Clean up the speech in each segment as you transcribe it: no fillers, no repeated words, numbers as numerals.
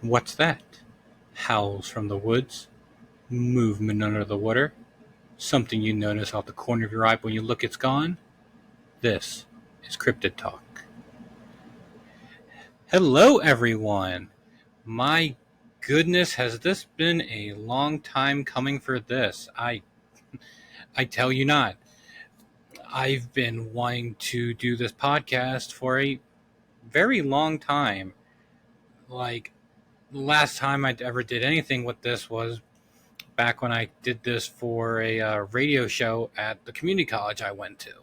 What's that? Howls from the woods, movement under the water, something you notice off the corner of your eye, but when you look it's gone. This is Cryptid Talk. Hello everyone! My goodness, has this been a long time coming for this? I tell you not. I've been wanting to do this podcast for a very long time. Like, the last time I ever did anything with this was back when I did this for a radio show at the community college I went to.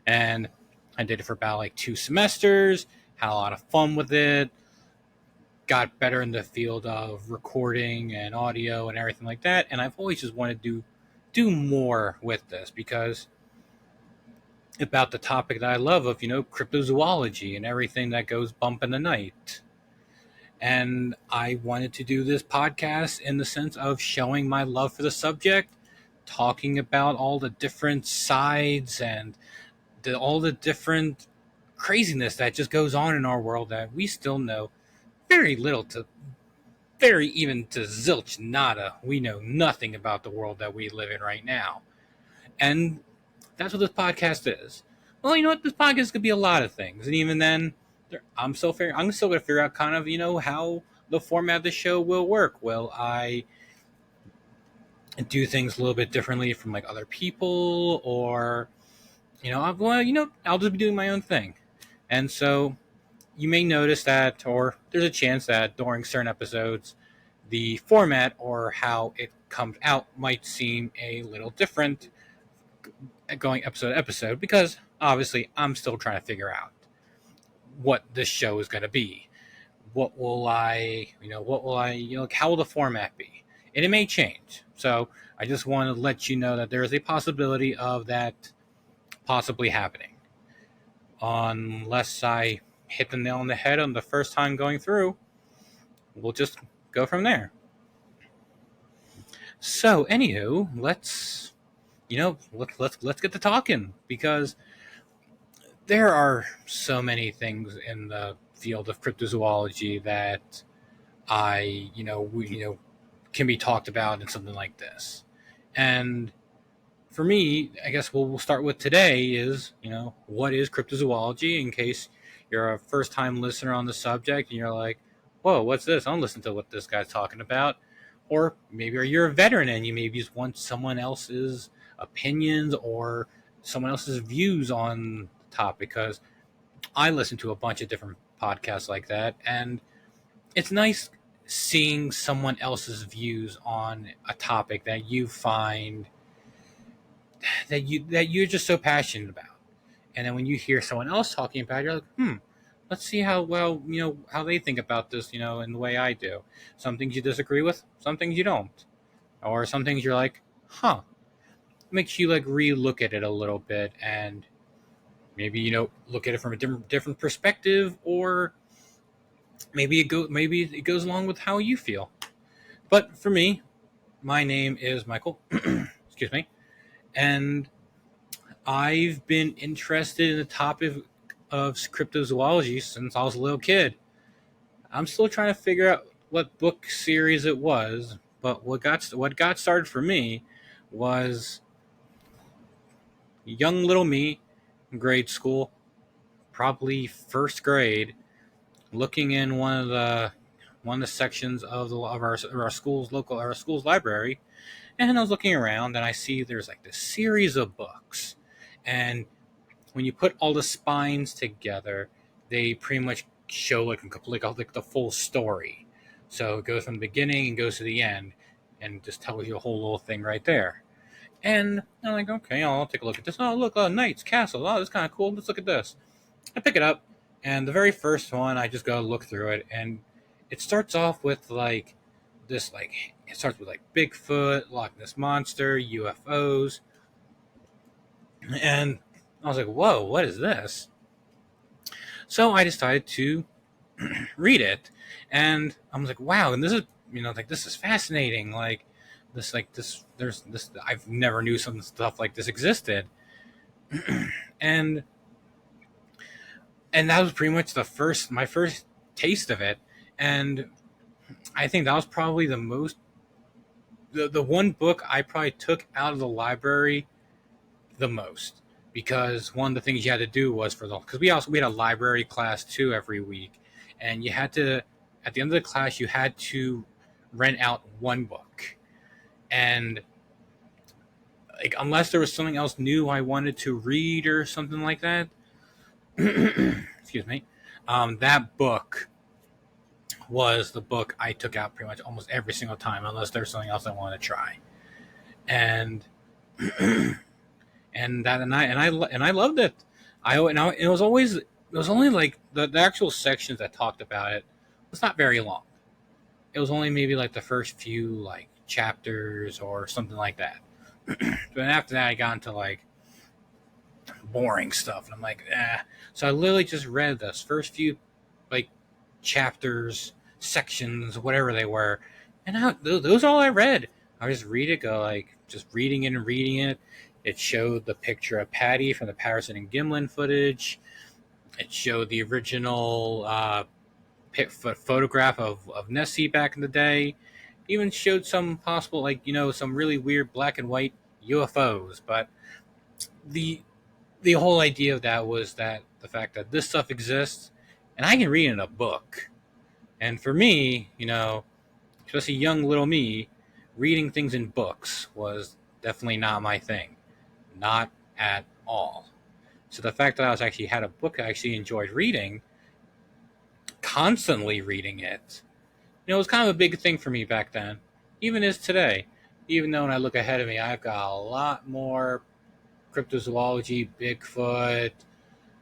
And I did it for about like 2 semesters, had a lot of fun with it, got better in the field of recording and audio and everything like that. And I've always just wanted to do more with this because about the topic that I love of, cryptozoology and everything that goes bump in the night. And I wanted to do this podcast in the sense of showing my love for the subject, talking about all the different sides and all the different craziness that just goes on in our world that we still know very little to even to zilch nada. We know nothing about the world that we live in right now. And that's what this podcast is. Well, you know what? This podcast could be a lot of things. And even then, I'm still going to figure out kind of, how the format of the show will work. Will I do things a little bit differently from like other people, or I'll just be doing my own thing. And so you may notice that, or there's a chance that during certain episodes, the format or how it comes out might seem a little different going episode to episode, because obviously I'm still trying to figure out what this show is going to be. How will the format be? And it may change. So I just want to let you know that there is a possibility of that possibly happening. Unless I hit the nail on the head on the first time going through, we'll just go from there. So, anywho, let's get to talking, because there are so many things in the field of cryptozoology that can be talked about in something like this. And for me, I guess what we'll start with today is, what is cryptozoology, in case you're a first-time listener on the subject and you're like, whoa, what's this? I don't listen to what this guy's talking about. Or maybe you're a veteran and you maybe just want someone else's opinions or someone else's views on the topic, because I listen to a bunch of different podcasts like that, and it's nice seeing someone else's views on a topic that you find that you're just so passionate about. And then when you hear someone else talking about it, you're like, let's see how well, how they think about this, in the way I do. Some things you disagree with, some things you don't. Or some things you're like, makes you like re-look at it a little bit, and maybe, look at it from a different perspective, or maybe it goes along with how you feel. But for me, my name is Michael. Excuse me. And I've been interested in the topic of cryptozoology since I was a little kid. I'm still trying to figure out what book series it was, but what got started for me was young little me in grade school, probably first grade, looking in one of the sections of our school's library. And I was looking around and I see there's like this series of books. And when you put all the spines together, they pretty much show like the full story. So it goes from the beginning and goes to the end and just tells you a whole little thing right there. And I'm like, okay, I'll take a look at this. Oh, look, knights, castles. Oh, this is kind of cool. Let's look at this. I pick it up, and the very first one, I just go look through it, and it starts off with like this, like it starts with like Bigfoot, Loch Ness Monster, UFOs, and I was like, whoa, what is this? So I decided to read it, and I was like, wow, and this is this is fascinating. There's this. I've never knew some stuff like this existed, and that was pretty much my first taste of it. And I think that was probably the one book I probably took out of the library the most, because one of the things you had to do was because we had a library class too every week, and you had to, at the end of the class, you had to rent out one book, and like unless there was something else new I wanted to read or something like that, excuse me, that book was the book I took out pretty much almost every single time, unless there's something else I wanted to try. And and I loved it. It was always, it was only like the actual sections that talked about it was not very long. It was only maybe like the first few like chapters or something like that. But after that, I got into like boring stuff, and I'm like, eh. So I literally just read those first few like chapters, sections, whatever they were, and those are all I read. I just read it, go like just reading it and reading it. It showed the picture of Patty from the Patterson and Gimlin footage. It showed the original photograph of Nessie back in the day. It even showed some possible, like, some really weird black and white UFOs. But the the whole idea of that was that the fact that this stuff exists, and I can read it in a book. And for me, especially young little me, reading things in books was definitely not my thing. Not at all. So the fact that I was actually had a book I actually enjoyed reading, constantly reading it, it was kind of a big thing for me back then. Even is today. Even though when I look ahead of me, I've got a lot more cryptozoology, Bigfoot,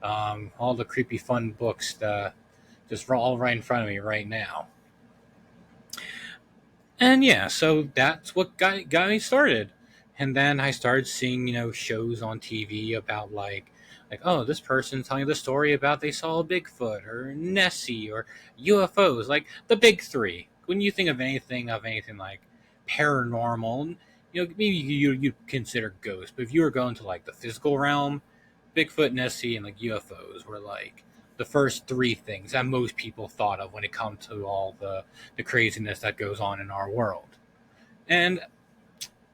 all the creepy fun books just all right in front of me right now. And yeah, so that's what got me started. And then I started seeing, shows on TV about like, oh, this person's telling the story about they saw a Bigfoot or Nessie or UFOs, like the big three. When you think of anything like paranormal, maybe you consider ghosts, but if you were going to like the physical realm, Bigfoot, Nessie, and like UFOs were like the first three things that most people thought of when it comes to all the craziness that goes on in our world. And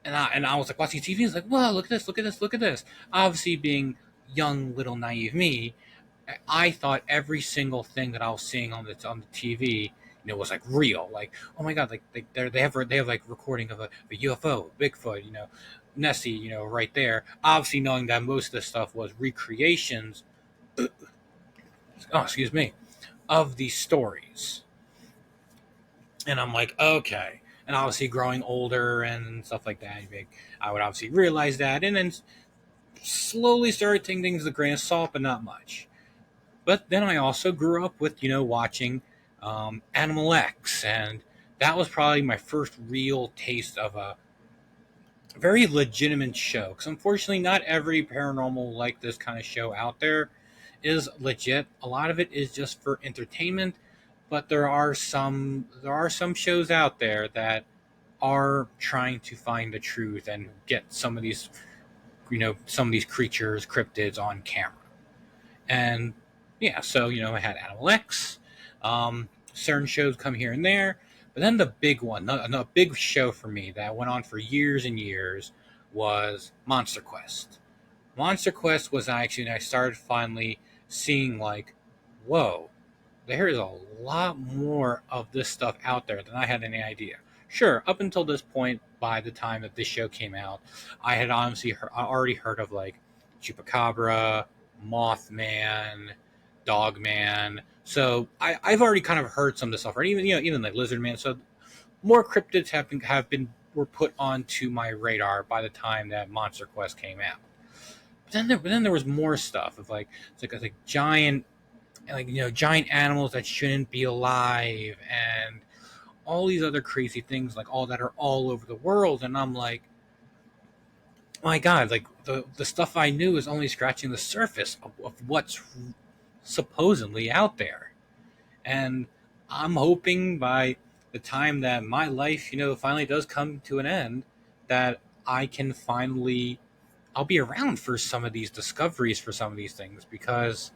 and I was like watching TV. I was like, "Wow, look at this! Look at this! Look at this!" Obviously, being young, little naive me, I thought every single thing that I was seeing on the TV, was like real. Like, oh my god, like they have like recording of a UFO, Bigfoot, Nessie, right there. Obviously, knowing that most of this stuff was recreations. Oh, excuse me, of these stories. And I'm like, okay. And obviously, growing older and stuff like that, I would obviously realize that, and then slowly started taking things with a grain of salt, but not much. But then I also grew up with, watching Animal X, and that was probably my first real taste of a very legitimate show. Because unfortunately, not every paranormal like this kind of show out there is legit. A lot of it is just for entertainment, but there are some shows out there that are trying to find the truth and get some of these creatures, cryptids on camera. And yeah, so I had Animal X, certain shows come here and there, but then the big one, a big show for me that went on for years and years was Monster Quest. Monster Quest was actually when I started finally seeing like, whoa, there is a lot more of this stuff out there than I had any idea. Sure, up until this point, by the time that this show came out, I had honestly already heard of like Chupacabra, Mothman, Dogman. So I've already kind of heard some of this stuff, right? Even like Lizard Man. So more cryptids have been were put onto my radar by the time that Monster Quest came out. But then there was more stuff of like giant, like giant animals that shouldn't be alive, and all these other crazy things, like all that are all over the world. And I'm like, my god, like the stuff I knew is only scratching the surface of what's supposedly out there. And I'm hoping by the time that my life, finally does come to an end, that I can finally, I'll be around for some of these discoveries, for some of these things, because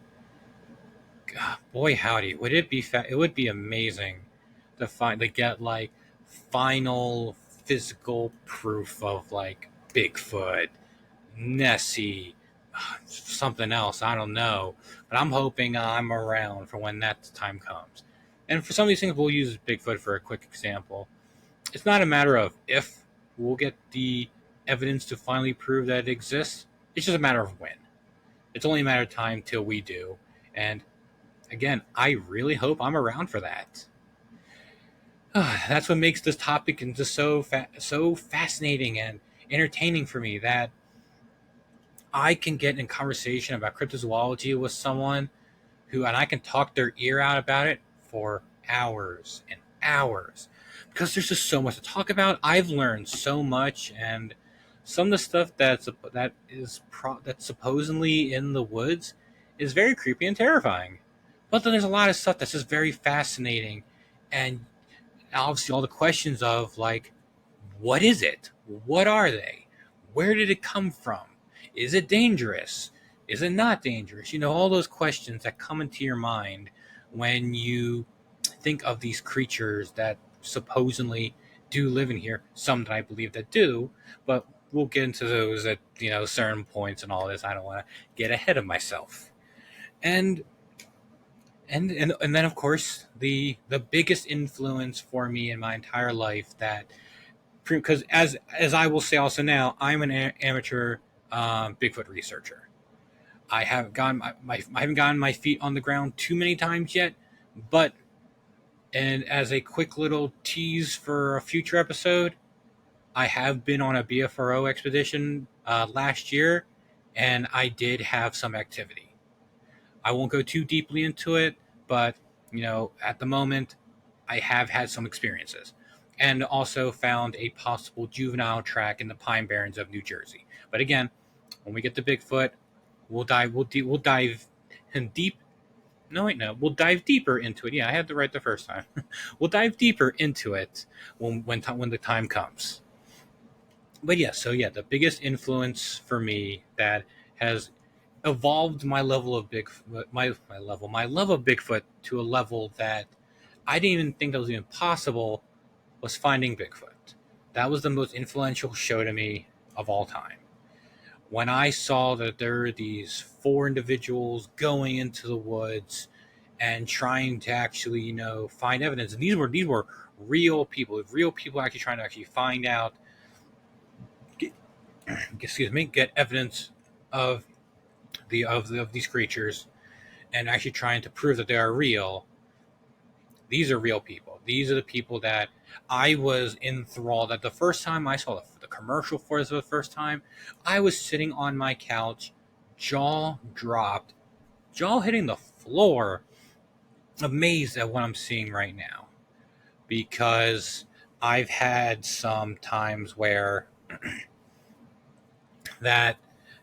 God, boy howdy, would it be it would be amazing to get like final physical proof of like Bigfoot, Nessie, something else. I don't know, but I'm hoping I'm around for when that time comes. And for some of these things, we'll use Bigfoot for a quick example. It's not a matter of if we'll get the evidence to finally prove that it exists. It's just a matter of when. It's only a matter of time till we do. And again, I really hope I'm around for that. That's what makes this topic just so fascinating and entertaining for me, that I can get in conversation about cryptozoology with someone and I can talk their ear out about it for hours and hours, because there's just so much to talk about. I've learned so much, and some of the stuff that's supposedly in the woods is very creepy and terrifying. But then there's a lot of stuff that's just very fascinating, and obviously all the questions of like, what is it? What are they? Where did it come from? Is it dangerous? Is it not dangerous? All those questions that come into your mind when you think of these creatures that supposedly do live in here. Some that I believe that do, but we'll get into those at certain points and all this. I don't want to get ahead of myself. And then of course the biggest influence for me in my entire life, that because as I will say also now, I'm an amateur Bigfoot researcher. I haven't gotten I haven't gotten my feet on the ground too many times yet, but and as a quick little tease for a future episode, I have been on a BFRO expedition last year, and I did have some activity. I won't go too deeply into it, but at the moment, I have had some experiences, and also found a possible juvenile track in the Pine Barrens of New Jersey. But again, when we get to Bigfoot, we'll dive in deep. No, wait, no. We'll dive deeper into it. Yeah, I had it right the first time. We'll dive deeper into it when the time comes. But yeah, so yeah, the biggest influence for me that has evolved my level of my love of Bigfoot to a level that I didn't even think that was even possible, was Finding Bigfoot. That was the most influential show to me of all time. When I saw that there were these four individuals going into the woods and trying to actually, find evidence, and these were real people actually trying to actually find out, get evidence of of these creatures, and actually trying to prove that they are real. These are real people. These are the people that I was enthralled at. The first time I saw the commercial for this, the first time, I was sitting on my couch, jaw dropped, jaw hitting the floor, amazed at what I'm seeing right now. Because I've had some times where that,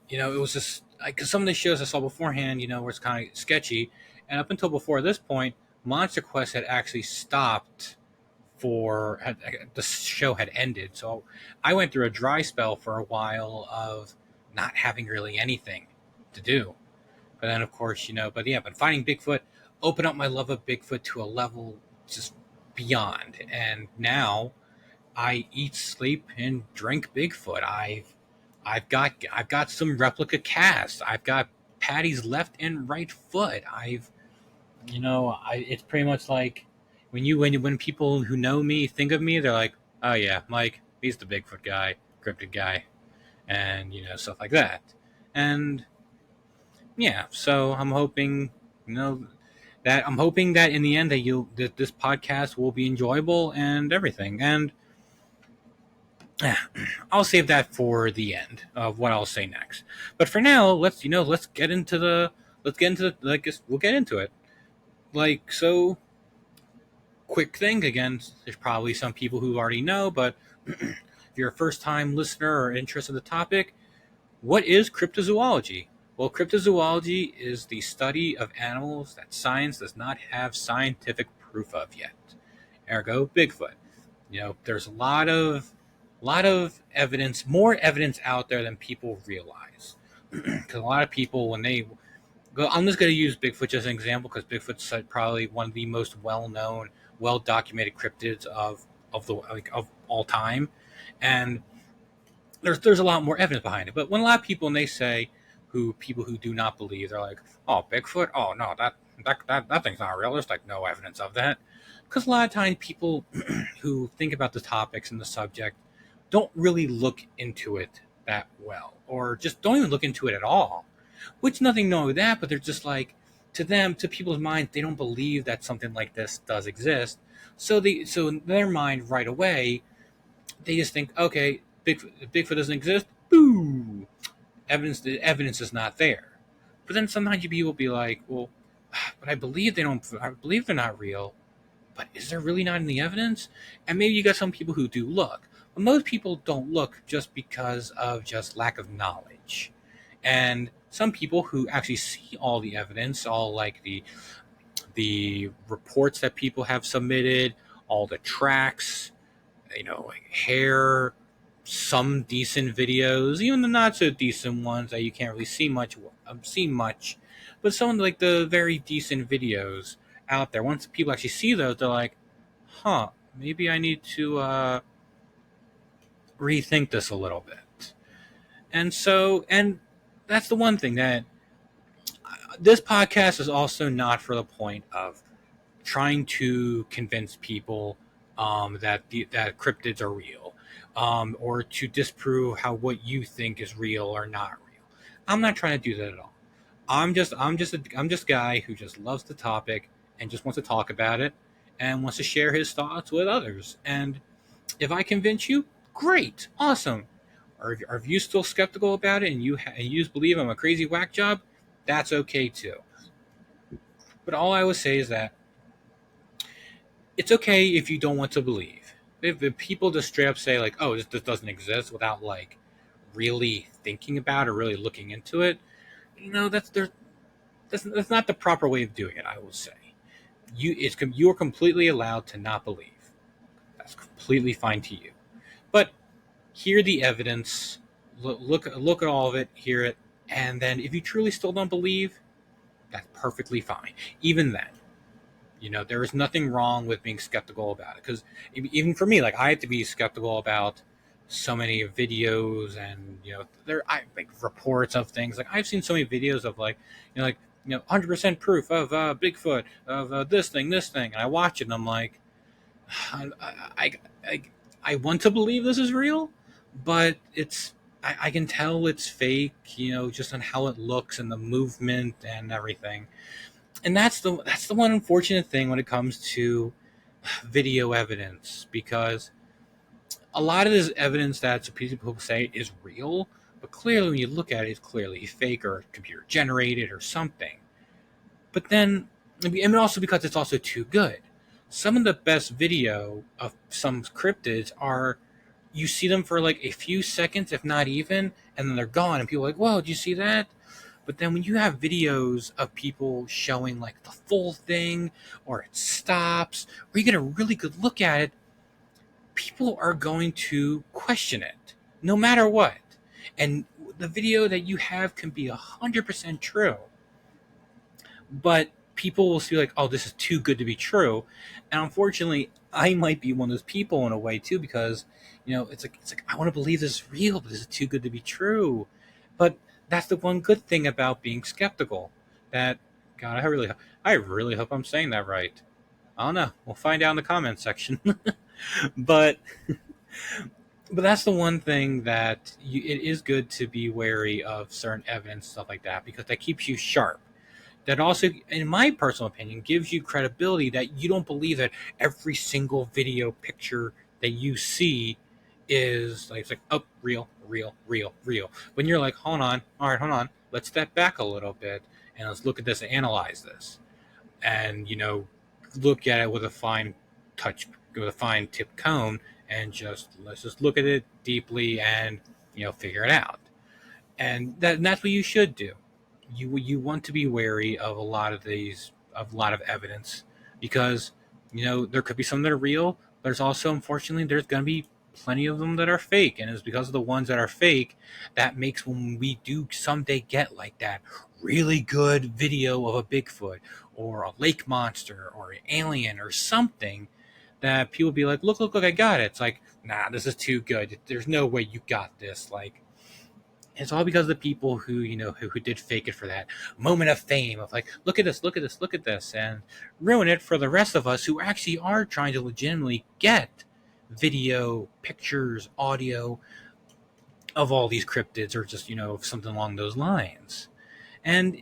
it was just because some of the shows I saw beforehand, were it's kind of sketchy. And up until before this point, Monster Quest had actually stopped the show had ended. So I went through a dry spell for a while of not having really anything to do. But then, of course, but Finding Bigfoot opened up my love of Bigfoot to a level just beyond. And now I eat, sleep, and drink Bigfoot. I've got some replica casts. I've got Patty's left and right foot. It's pretty much like when people who know me think of me, they're like, oh yeah, Mike, he's the Bigfoot guy, cryptid guy, and stuff like that. And yeah, so I'm hoping, that in the end that this podcast will be enjoyable and everything. And I'll save that for the end of what I'll say next. But for now, let's get into we'll get into it. So, quick thing again. There's probably some people who already know, but if you're a first-time listener or interested in the topic, what is cryptozoology? Well, cryptozoology is the study of animals that science does not have scientific proof of yet. Ergo, Bigfoot. There's a lot of evidence, more evidence out there than people realize. Because a lot of people, when they I'm just going to use Bigfoot as an example because Bigfoot's probably one of the most well-known, well-documented cryptids of the like of all time, and there's a lot more evidence behind it. But when a lot of people, when they say, who people who do not believe, they're like, "Oh, Bigfoot? Oh no, that thing's not real. There's like no evidence of that." Because a lot of times people who think about the topics and the subject don't really look into it that well, or just don't even look into it at all. Which nothing wrong with that, but they're just like, to them, to people's minds, they don't believe that something like this does exist. So in their mind right away, they just think, okay, Bigfoot doesn't exist. Boo! The evidence is not there. But then sometimes people will be like, well, but I believe they don't. I believe they're not real. But is there really not any evidence? And maybe you got some people who do look, but most people don't look just because of just lack of knowledge. And some people who actually see all the evidence, all like the reports that people have submitted, all the tracks, like hair, some decent videos, even the not so decent ones that you can't really see much, but some like the very decent videos out there. Once people actually see those, they're like, "Huh, maybe I need to rethink this a little bit." And that's the one thing that this podcast is also not for the point of trying to convince people that cryptids are real, or to disprove how what you think is real or not real. I'm not trying to do that at all. I'm just a guy who just loves the topic and just wants to talk about it and wants to share his thoughts with others. And if I convince you, great, awesome. Or if you still skeptical about it and you believe I'm a crazy whack job, that's okay too. But all I would say is that it's okay if you don't want to believe. If people just straight up say like, "Oh, this doesn't exist," without like really thinking about or really looking into it, that's not the proper way of doing it. I will say, you are completely allowed to not believe. That's completely fine to you. But hear the evidence, look at all of it, hear it, and then if you truly still don't believe, that's perfectly fine. Even then, there is nothing wrong with being skeptical about it. Because even for me, like I have to be skeptical about so many videos and like reports of things. Like I've seen so many videos of like 100% proof of Bigfoot of this thing, and I watch it and I'm like, I I, I, I want to believe this is real, but I can tell it's fake. Just on how it looks and the movement and everything. And that's the one unfortunate thing when it comes to video evidence, because a lot of this evidence that people say is real, but clearly when you look at it, it's clearly fake or computer generated or something. But then, and also because it's also too good. Some of the best video of some cryptids are, you see them for like a few seconds, if not even, and then they're gone, and people are like, "Whoa, did you see that?" But then when you have videos of people showing like the full thing, or it stops, or you get a really good look at it, people are going to question it no matter what. And the video that you have can be 100% true, but people will see like, "Oh, this is too good to be true." And unfortunately, I might be one of those people in a way too, because it's like I want to believe this is real, but this is too good to be true. But that's the one good thing about being skeptical. That God, I really hope I'm saying that right. I don't know. We'll find out in the comments section. but but that's the one thing that it is good to be wary of certain evidence, stuff like that, because that keeps you sharp. That also, in my personal opinion, gives you credibility that you don't believe that every single video picture that you see is like, it's like, oh, real, real, real, real. When you're like, hold on, all right, hold on, let's step back a little bit and let's look at this and analyze this, and look at it with a fine touch, with a fine tip comb, and let's just look at it deeply and figure it out. And that's what you should do. You want to be wary of a lot of evidence, because there could be some that are real. There's also, unfortunately, there's going to be plenty of them that are fake, and it's because of the ones that are fake that makes when we do someday get like that really good video of a Bigfoot or a lake monster or an alien or something that people be like, look, I got it. It's like, nah, this is too good. There's no way you got this. Like, it's all because of the people who, who did fake it for that moment of fame of like, look at this, look at this, look at this, and ruin it for the rest of us who actually are trying to legitimately get video, pictures, audio of all these cryptids or just, something along those lines. And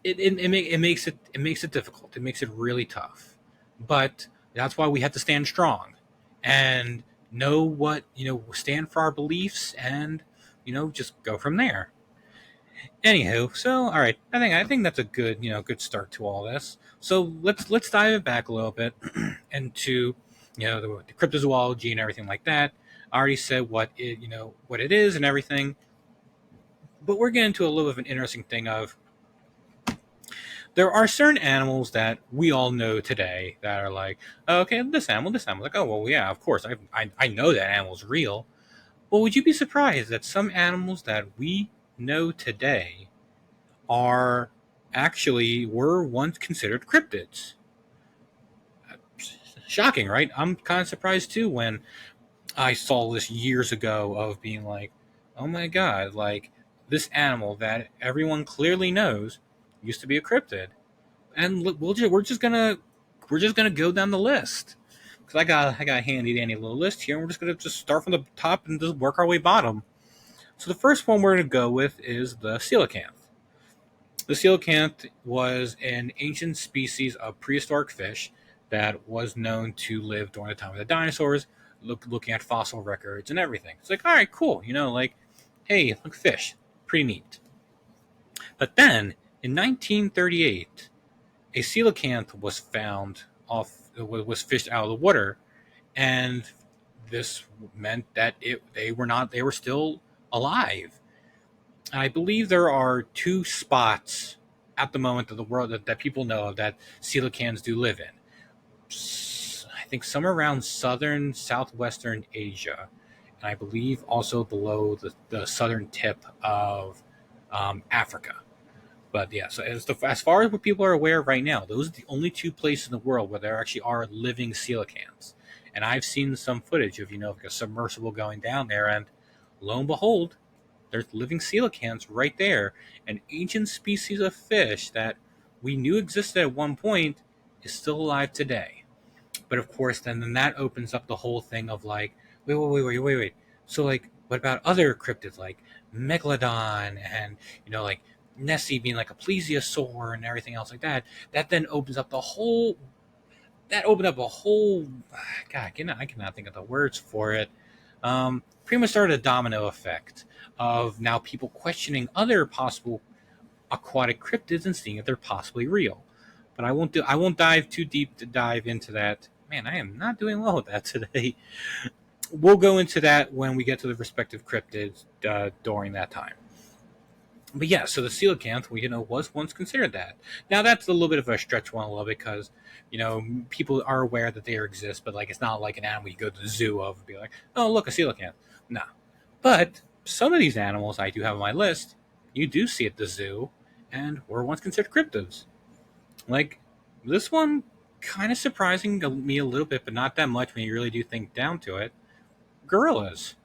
it makes it difficult. It makes it really tough. But that's why we have to stand strong and know what, stand for our beliefs and, just go from there. Anywho, so all right, I think that's a good, good start to all this. So let's dive it back a little bit into, the cryptozoology and everything like that. I already said what it is and everything, but we're getting into a little bit of an interesting thing of there are certain animals that we all know today that are like, oh, okay, this animal, like, oh, well, yeah, of course, I know that animal's real. Well, would you be surprised that some animals that we know today are actually were once considered cryptids? Shocking, right? I'm kind of surprised too when I saw this years ago of being like, oh my god, like this animal that everyone clearly knows used to be a cryptid, and we're just gonna go down the list because I got a handy dandy little list here, and we're just gonna just start from the top and just work our way bottom. So the first one we're gonna go with is the coelacanth. The coelacanth was an ancient species of prehistoric fish that was known to live during the time of the dinosaurs. Looking at fossil records and everything, it's like, all right, cool, like, hey, look, fish, pretty neat. But then in 1938 a coelacanth was found was fished out of the water, and this meant that they were still alive. And I believe there are two spots at the moment of the world that people know of that coelacanths do live in. I think somewhere around southern southwestern Asia, and I believe also below the southern tip of Africa. But yeah, so as far as what people are aware of right now, those are the only two places in the world where there actually are living coelacanths. And I've seen some footage of, like a submersible going down there, and lo and behold, there's living coelacanths right there. An ancient species of fish that we knew existed at one point is still alive today. But of course, then that opens up the whole thing of like, wait. So like, what about other cryptids like Megalodon and, like Nessie being like a plesiosaur and everything else like that? That then opens up the whole. That opened up a whole. God, I cannot think of the words for it. Pretty much started a domino effect of now people questioning other possible aquatic cryptids and seeing if they're possibly real. But I won't dive too deep to dive into that. Man, I am not doing well with that today. We'll go into that when we get to the respective cryptids during that time. But yeah, so the coelacanth, was once considered that. Now that's a little bit of a stretch one, a little bit, because people are aware that they exist, but like it's not like an animal you go to the zoo of and be like, oh look, a coelacanth. No, but some of these animals I do have on my list, you do see at the zoo, and were once considered cryptids. Like this one, kind of surprising me a little bit, but not that much when you really do think down to it. Gorillas.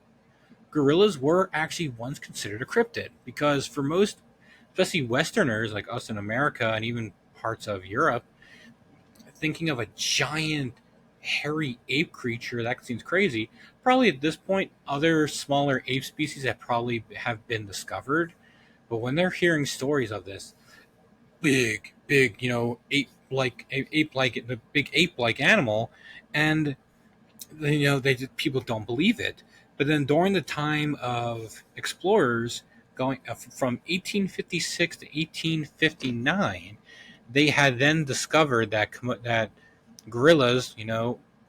Gorillas were actually once considered a cryptid because for most, especially Westerners like us in America and even parts of Europe, thinking of a giant hairy ape creature, that seems crazy. Probably at this point, other smaller ape species have been discovered, but when they're hearing stories of this big, the big ape like animal, and people don't believe it. But then during the time of explorers going from 1856 to 1859, they had then discovered that gorillas,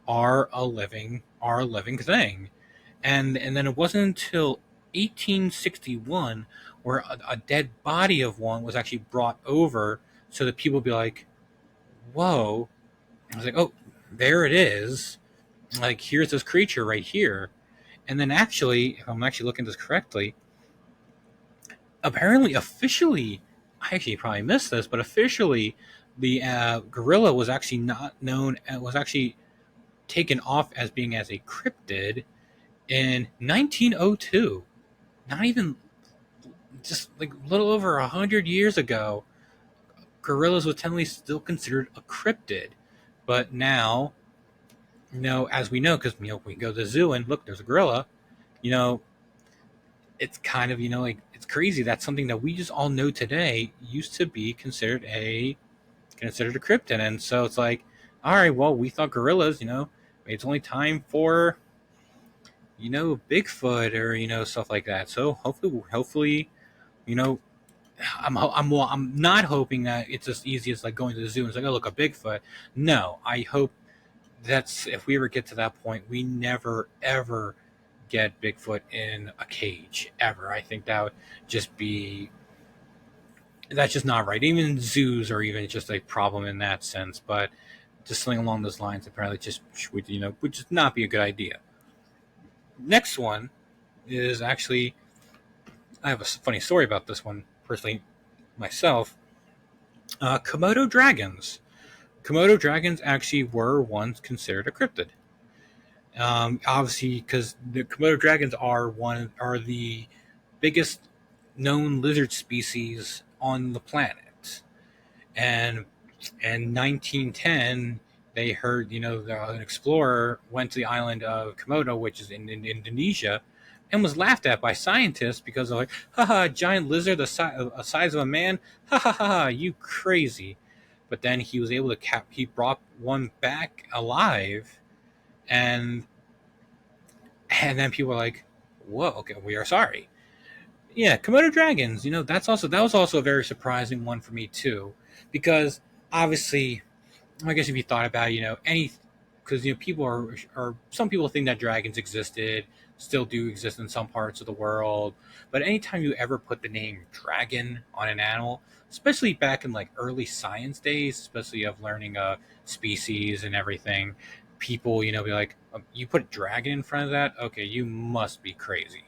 are a living thing, and then it wasn't until 1861 where a dead body of one was actually brought over, so that people would be like, "Whoa!" I was like, "Oh, there it is." like, here's this creature right here. And then actually, if I'm actually looking at this correctly, apparently officially, I actually probably missed this, but officially the gorilla was actually not known, was actually taken off as being as a cryptid in 1902. Not even, just like a little over 100 years ago, gorillas was technically still considered a cryptid. But now, as we know, because we go to the zoo and look, there's a gorilla. You know, it's kind of, like, it's crazy that something that we just all know today used to be considered a cryptid. And so it's like, all right, well, we thought gorillas, it's only time for, Bigfoot, or stuff like that. So hopefully, you know I'm not hoping that it's as easy as like going to the zoo and it's like, oh, look, a Bigfoot. No, I hope that's, if we ever get to that point, we never ever get Bigfoot in a cage ever. I think that would just be, that's just not right. Even zoos are even just a problem in that sense. But just something along those lines apparently just would just not be a good idea. Next one is actually, I have a funny story about this one personally myself. Komodo dragons. Komodo dragons actually were once considered a cryptid. Obviously, because the Komodo dragons are the biggest known lizard species on the planet. And in 1910, they heard, an explorer went to the island of Komodo, which is in Indonesia, and was laughed at by scientists because of, like, haha, giant lizard the size of a man, ha ha ha, you crazy. But then he was able to he brought one back alive, and then people were like, whoa, okay, we are sorry. Yeah, Komodo dragons. That was also a very surprising one for me too, because obviously, I guess if you thought about any, because people are some people think that dragons existed, still do exist in some parts of the world, but anytime you ever put the name dragon on an animal, especially back in like early science days, especially of learning species and everything, people be like, you put dragon in front of that, okay, you must be crazy.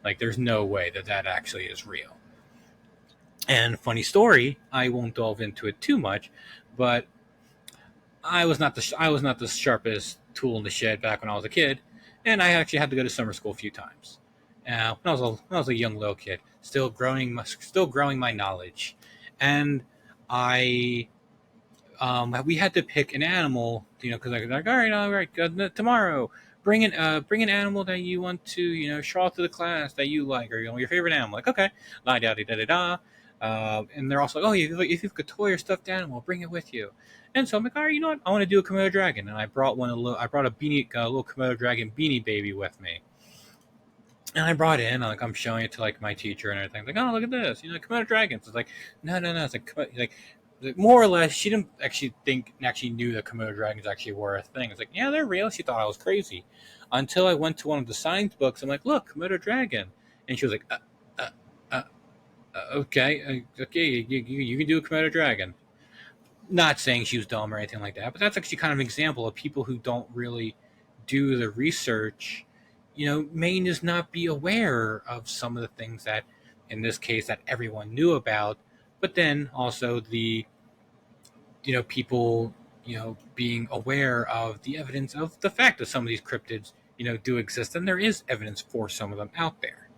Like, there's no way that that actually is real. And funny story, I won't delve into it too much, but I was not the sharpest tool in the shed back when I was a kid, and I actually had to go to summer school a few times. When I was a young little kid, still growing my knowledge, and I we had to pick an animal, because I was like, all right, tomorrow, bring an animal that you want to, show off to the class that you like, or your favorite animal. Like, okay, la da da da da da. And they're also like, oh, if you've got a toy or stuffed animal, bring it with you. And so I'm like, all right, you know what? I want to do a Komodo dragon, and I brought I brought a little Komodo dragon beanie baby with me. And I brought it in, I'm showing it to like my teacher and everything. Like, oh, look at this, Komodo dragons. It's like, no, no, no. It's like more or less, she didn't actually knew that Komodo dragons actually were a thing. It's like, yeah, they're real. She thought I was crazy, until I went to one of the science books. I'm like, look, Komodo dragon, and she was like, okay, okay, you can do a Komodo dragon. Not saying she was dumb or anything like that, but that's actually kind of an example of people who don't really do the research, may just not be aware of some of the things that, in this case, that everyone knew about. But then also the, people, being aware of the evidence of the fact that some of these cryptids, do exist, and there is evidence for some of them out there.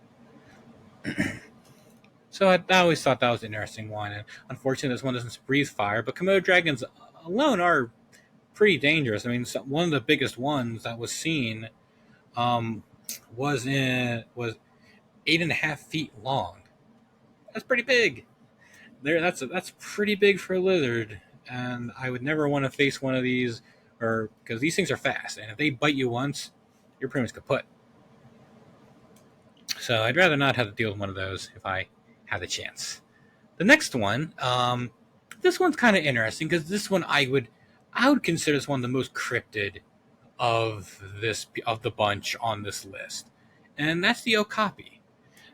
So I always thought that was an interesting one. And unfortunately, this one doesn't breathe fire, but Komodo dragons alone are pretty dangerous. I mean, one of the biggest ones that was seen, um, was 8.5 feet long. That's pretty big. That's pretty big for a lizard, and I would never want to face one of these, or because these things are fast, and if they bite you once, you're pretty much kaput. So I'd rather not have to deal with one of those if I had the chance. The next one, this one's kind of interesting because this one I would consider this one the most cryptid of the bunch on this list, and that's the okapi.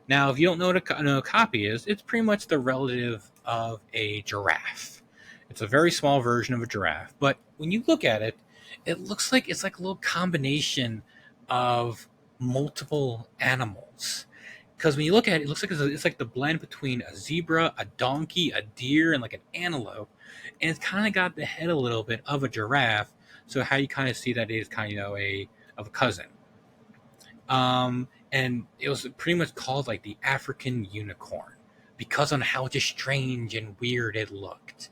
Now, if you don't know what an okapi is, it's pretty much the relative of a giraffe. It's a very small version of a giraffe, but when you look at it, It looks like it's like a little combination of multiple animals. Because when you look at it, it looks like it's like the blend between a zebra, a donkey, a deer, and like an antelope, and it's kind of got the head a little bit of a giraffe. So how you kind of see that it is kind of a of a cousin. And it was pretty much called like the African unicorn because on how just strange and weird it looked.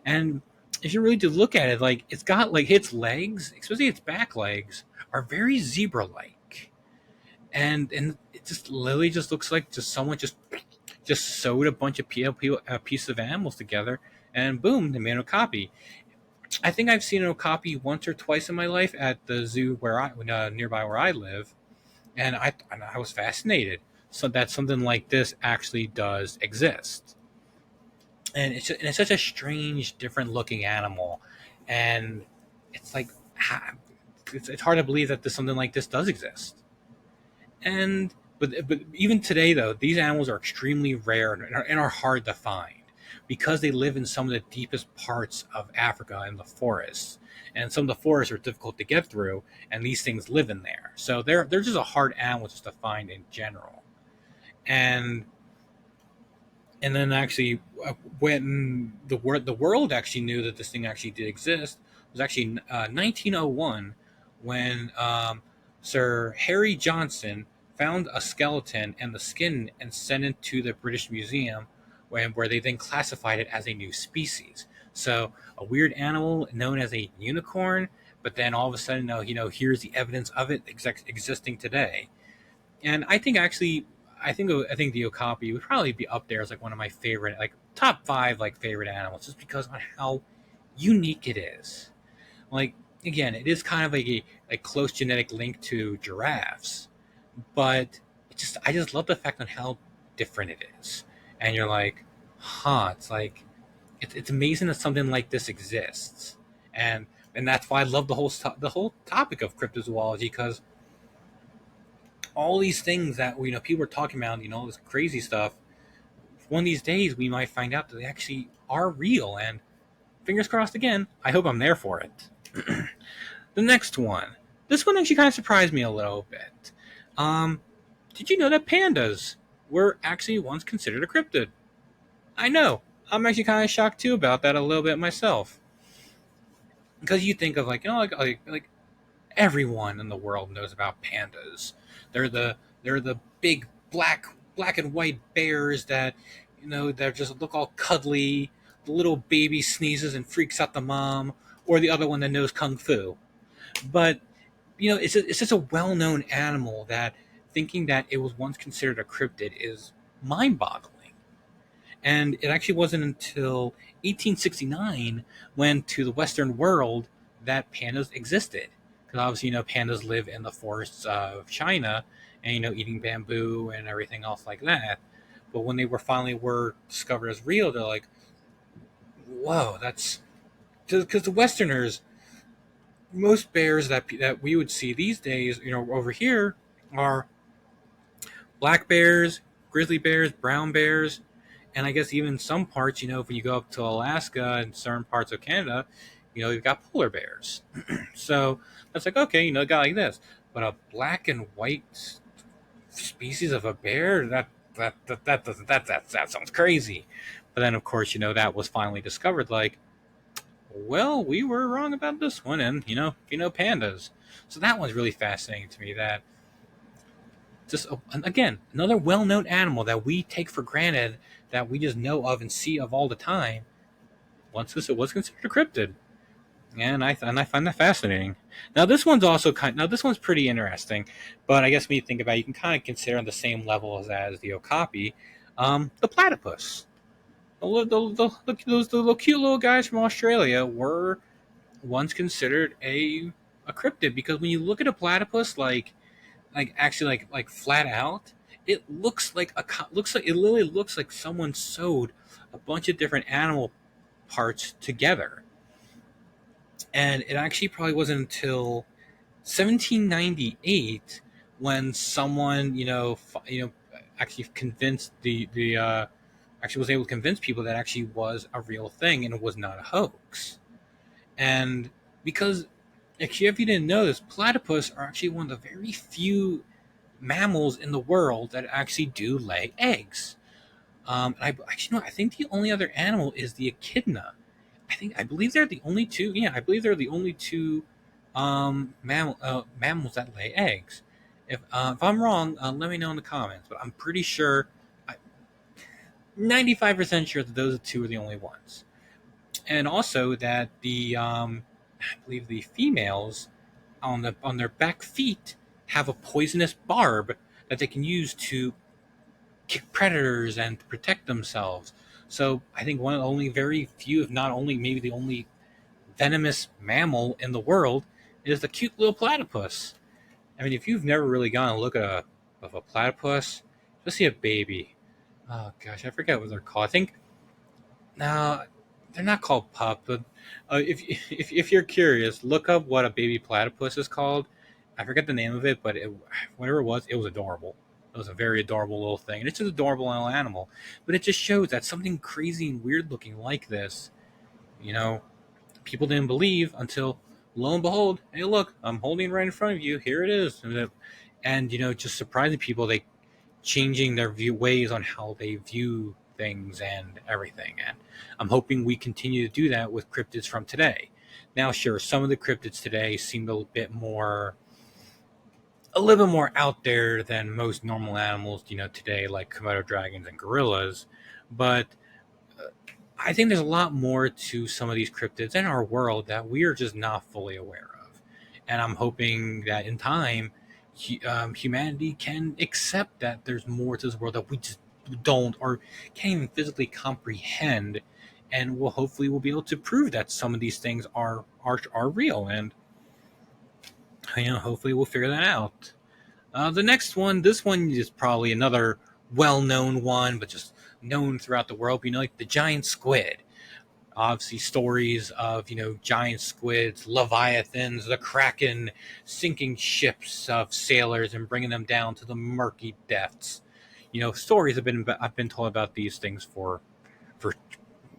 And if you really do look at it, like it's got like its legs, especially its back legs, are very zebra-like, and it just literally just looks like just someone just sewed a bunch of pieces of animals together, and boom, they made a copy. I think I've seen a copy once or twice in my life at the zoo where I nearby where I live, and I was fascinated. So that something like this actually does exist, and it's such a strange, different looking animal, and it's like it's hard to believe that something like this does exist. And but even today though, these animals are extremely rare and are hard to find because they live in some of the deepest parts of Africa in the forests. And some of the forests are difficult to get through, and these things live in there. So they're just a hard animal just to find in general. And then actually, when the world actually knew that this thing actually did exist was actually 1901 when Sir Harry Johnson found a skeleton and the skin and sent it to the British Museum, where they then classified it as a new species. So a weird animal known as a unicorn, but then all of a sudden, here's the evidence of it existing today. And I think the okapi would probably be up there as like one of my favorite, like top five like favorite animals, just because on how unique it is. Like again, it is kind of like a close genetic link to giraffes, but I just love the fact on how different it is. And you're like, huh? It's like it's amazing that something like this exists, and that's why I love the whole topic of cryptozoology because all these things that people are talking about, all this crazy stuff. One of these days, we might find out that they actually are real. And fingers crossed again. I hope I'm there for it. The next one. This one actually kind of surprised me a little bit. Um, did you know that pandas were actually once considered a cryptid? I know. I'm actually kind of shocked too about that a little bit myself. Because you think of like like everyone in the world knows about pandas. They're the big black and white bears that they just look all cuddly. The little baby sneezes and freaks out the mom, or the other one that knows kung fu. But it's just a well-known animal that thinking that it was once considered a cryptid is mind-boggling. And it actually wasn't until 1869 when, to the Western world, that pandas existed. Because obviously, pandas live in the forests of China and, eating bamboo and everything else like that. But when they were discovered as real, they're like, whoa, that's. Because the Westerners, most bears that we would see these days, over here, are black bears, grizzly bears, brown bears, and I guess even some parts, if you go up to Alaska and certain parts of Canada, you've got polar bears. So that's like okay, you got like this, but a black and white species of a bear that sounds crazy. But then of course, that was finally discovered. Like, well, we were wrong about this one, and pandas. So that one's really fascinating to me. That just again another well-known animal that we take for granted, that we just know of and see of all the time. Once this it was considered a cryptid, and I find that fascinating. Now this one's pretty interesting, but I guess when you think about it, you can kind of consider on the same level as the okapi, the platypus. Those little cute little guys from Australia were once considered a cryptid because when you look at a platypus, like actually like flat out, it literally looks like someone sewed a bunch of different animal parts together. And it actually probably wasn't until 1798 when someone actually convinced the actually was able to convince people that actually was a real thing and it was not a hoax. And because Actually, if you didn't know this, platypus are actually one of the very few mammals in the world that actually do lay eggs. Actually, no, I think the only other animal is the echidna. I believe they're the only two. Yeah, I believe they're the only two mammals that lay eggs. If I'm wrong, let me know in the comments. But I'm pretty sure, 95% sure that those two are the only ones. And also that I believe the females on their back feet have a poisonous barb that they can use to kick predators and to protect themselves. So I think one of the only very few, if not only maybe the only venomous mammal in the world is the cute little platypus. I mean, if you've never really gone and look at a platypus, just see a baby. Oh gosh, I forget what they're called. I think no, they're not called pup. But if you're curious, look up what a baby platypus is called. I forget the name of it, but whatever it was adorable. It was a very adorable little thing, and it's an adorable little animal. But it just shows that something crazy and weird looking like this, you know, people didn't believe until lo and behold, hey, look, I'm holding it right in front of you. Here it is, and just surprising people. They changing their ways on how they view things and everything. And I'm hoping we continue to do that with cryptids from today. Now, sure, some of the cryptids today seem a little bit more out there than most normal animals, today, like Komodo dragons and gorillas. But I think there's a lot more to some of these cryptids in our world that we are just not fully aware of. And I'm hoping that in time, humanity can accept that there's more to this world that we just don't or can't even physically comprehend. And we'll be able to prove that some of these things are real. And hopefully we'll figure that out. The next one, this one is probably another well-known one, but just known throughout the world. Like the giant squid. Obviously, stories of giant squids, leviathans, the kraken, sinking ships of sailors and bringing them down to the murky depths. Stories I've been told about these things for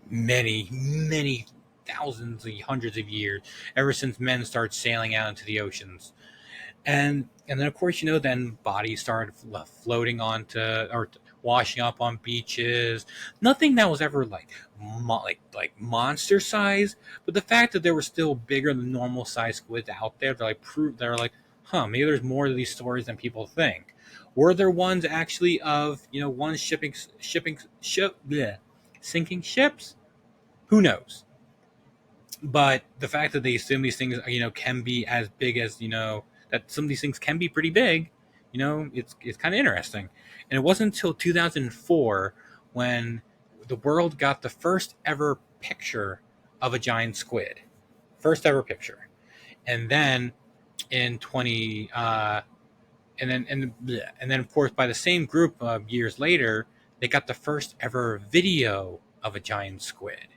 many thousands and hundreds of years, ever since men started sailing out into the oceans. And then of course then bodies started floating onto or washing up on beaches. Nothing that was ever like monster size, but the fact that there were still bigger than normal size squids out there, they're like, huh, maybe there's more to these stories than people think. Were there ones actually of ones sinking ships? Who knows? But the fact that they assume these things can be as big as that some of these things can be pretty big, it's kind of interesting. And it wasn't until 2004 when the world got the first ever picture of a giant squid, first ever picture. And then in 20 and then of course by the same group of years later, they got the first ever video of a giant squid.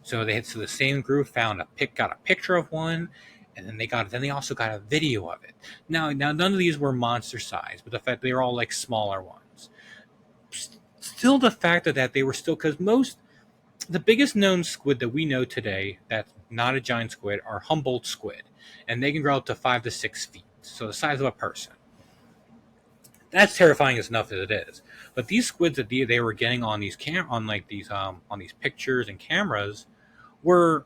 So the same group got a picture of one, and then they also got a video of it. Now none of these were monster size, but the fact they were all like smaller ones. Still, the fact that they were still, because the biggest known squid that we know today that's not a giant squid are Humboldt squid, and they can grow up to 5 to 6 feet, so the size of a person. That's terrifying enough as it is. But these squids that they were getting on on these pictures and cameras were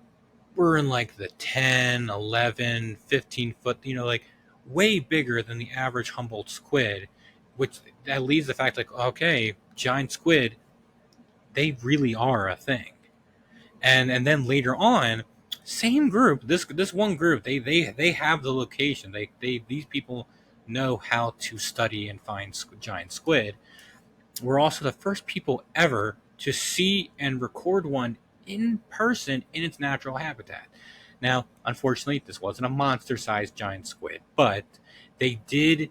in like the 10, 11, 15 foot, like way bigger than the average Humboldt squid, which that leaves the fact like, okay, giant squid, they really are a thing. And then later on, same group, this one group, they have the location. These people know how to study and find giant squid. We're also the first people ever to see and record one in person in its natural habitat. Now, unfortunately, this wasn't a monster-sized giant squid, but they did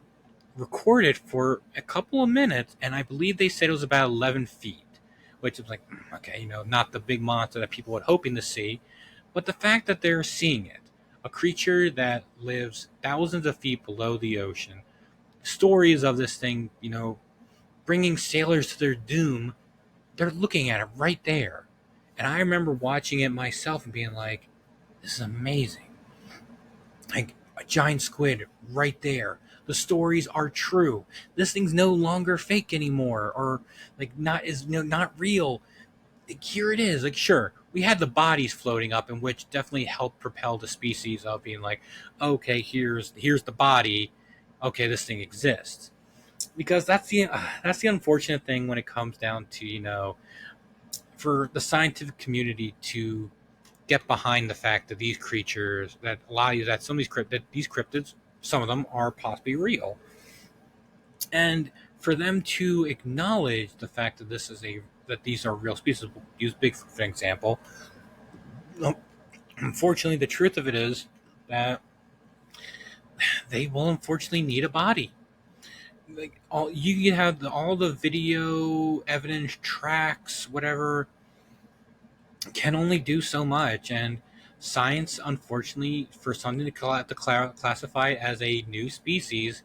record it for a couple of minutes, and I believe they said it was about 11 feet, which was like, okay, not the big monster that people were hoping to see, but the fact that they're seeing it, a creature that lives thousands of feet below the ocean, stories of this thing, bringing sailors to their doom, they're looking at it right there. And I remember watching it myself and being like, this is amazing. Like a giant squid right there. The stories are true. This thing's no longer fake anymore, or like not real. Like, here it is. Like, sure, we had the bodies floating up, in which definitely helped propel the species of being like, okay, here's the body. Okay, this thing exists. Because that's the unfortunate thing when it comes down to for the scientific community to get behind the fact that these creatures, that a lot of that some of these cryptids, some of them are possibly real, and for them to acknowledge the fact that these are real species. We'll use Bigfoot for example. Unfortunately, the truth of it is that they will unfortunately need a body. Like all you have all the video evidence tracks, whatever, can only do so much, and science, unfortunately, for something to classify as a new species,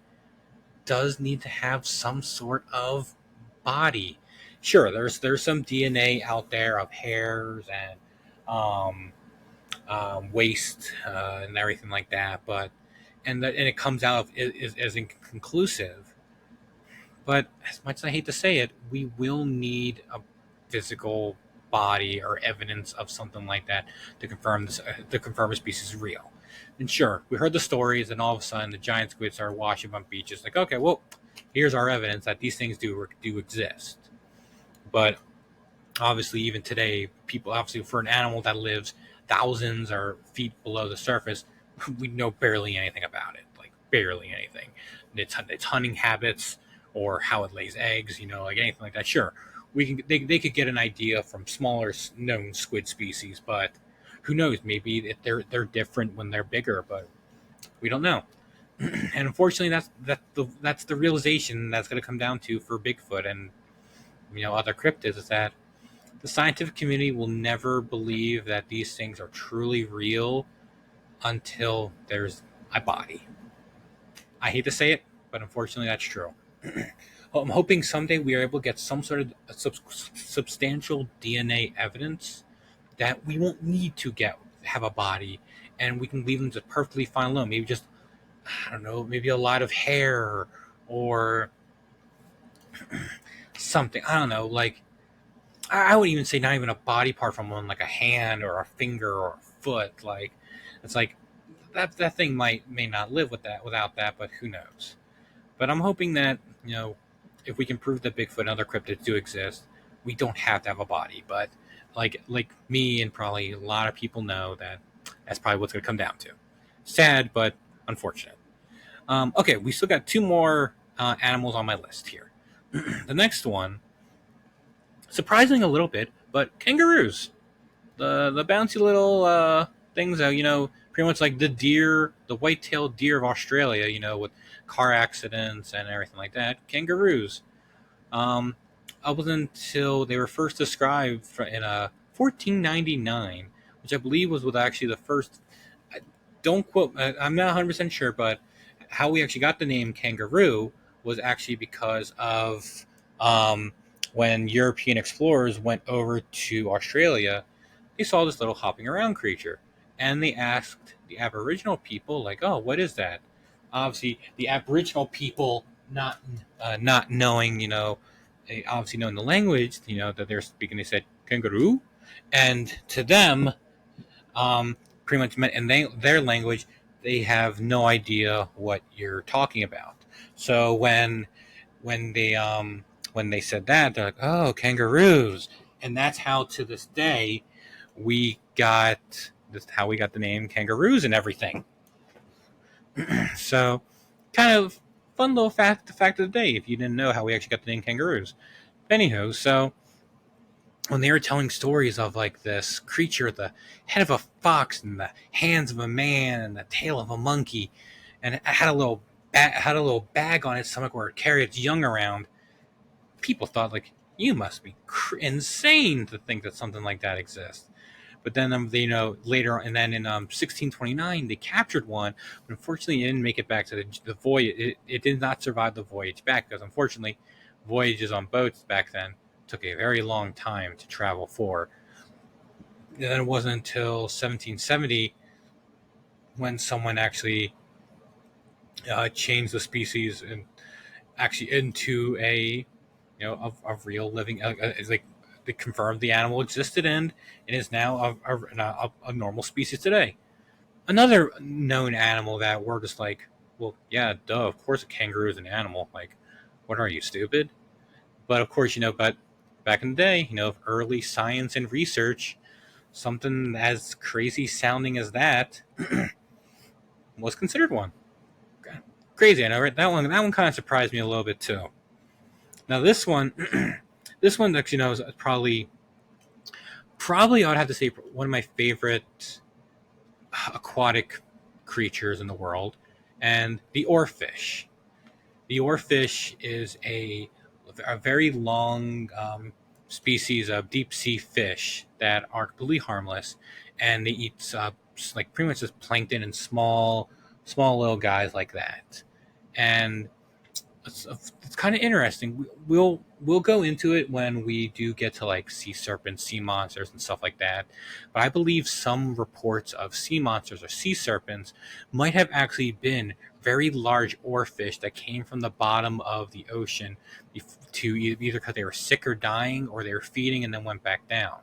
does need to have some sort of body. Sure, there's some DNA out there of hairs and um, waste and everything like that, but and it comes out as inconclusive. But as much as I hate to say it, we will need a physical body or evidence of something like that to confirm a species is real. And sure, we heard the stories, and all of a sudden the giant squids are washing up on beaches. Like, okay, well, here's our evidence that these things do exist. But obviously, even today, people obviously for an animal that lives thousands or feet below the surface, we know barely anything about it. Like barely anything. Its hunting habits or how it lays eggs, like anything like that. Sure, they could get an idea from smaller known squid species, but who knows? Maybe they're different when they're bigger, but we don't know. And unfortunately, that's the realization that's going to come down to for Bigfoot and other cryptids, is that the scientific community will never believe that these things are truly real until there's a body. I hate to say it, but unfortunately, that's true. I'm hoping someday we are able to get some sort of substantial DNA evidence that we won't need to have a body, and we can leave them just perfectly fine alone. Maybe just, I don't know, maybe a lot of hair or something. I don't know, like I would even say not even a body part from one, like a hand or a finger or a foot. Like it's like that thing may not live without that, but who knows? But I'm hoping that if we can prove that Bigfoot and other cryptids do exist, we don't have to have a body. But like me and probably a lot of people know that that's probably what's going to come down to. Sad, but unfortunate. Okay, we still got two more animals on my list here. The next one, surprising a little bit, but kangaroos. The bouncy little things that pretty much like the deer, the white-tailed deer of Australia. With car accidents and everything like that. Kangaroos. Um, Up until they were first described in 1499, which I believe was with actually the first. Don't quote. I'm not 100% sure, but how we actually got the name kangaroo was actually because of when European explorers went over to Australia. They saw this little hopping around creature, and they asked the Aboriginal people, like, "Oh, what is that?" Obviously, the Aboriginal people not knowing, obviously knowing the language, that they're speaking, they said kangaroo, and to them, pretty much meant in their language, they have no idea what you're talking about. So when they when they said that, they're like, "Oh, kangaroos," and that's how to this day we got the name kangaroos and everything. So, kind of fun little fact of the day if you didn't know how we actually got the name kangaroos. Anywho, so when they were telling stories of like this creature, the head of a fox and the hands of a man and the tail of a monkey, and it had a little bag on its stomach where it carried its young around, people thought like, you must be insane to think that something like that exists. But then later, and then in 1629 they captured one, but unfortunately it didn't make it back to the voyage. It did not survive the voyage back, because unfortunately voyages on boats back then took a very long time to travel for. And then it wasn't until 1770 when someone actually changed the species and actually into a a real living. It's like they confirmed the animal existed and it is now a normal species today. Another known animal that we're just like, well, yeah, duh, of course a kangaroo is an animal. Like, what are you, stupid? But of course, but back in the day, early science and research, something as crazy sounding as that was considered one. Crazy, I know, right? That one kind of surprised me a little bit too. Now this one, this one actually is probably I'd have to say one of my favorite aquatic creatures in the world, and the oarfish. The oarfish is a very long species of deep sea fish that are completely harmless, and they eat like pretty much just plankton and small little guys like that. And it's kind of interesting. We'll go into it when we do get to like sea serpents, sea monsters, and stuff like that. But I believe some reports of sea monsters or sea serpents might have actually been very large oarfish that came from the bottom of the ocean to either because they were sick or dying, or they were feeding and then went back down.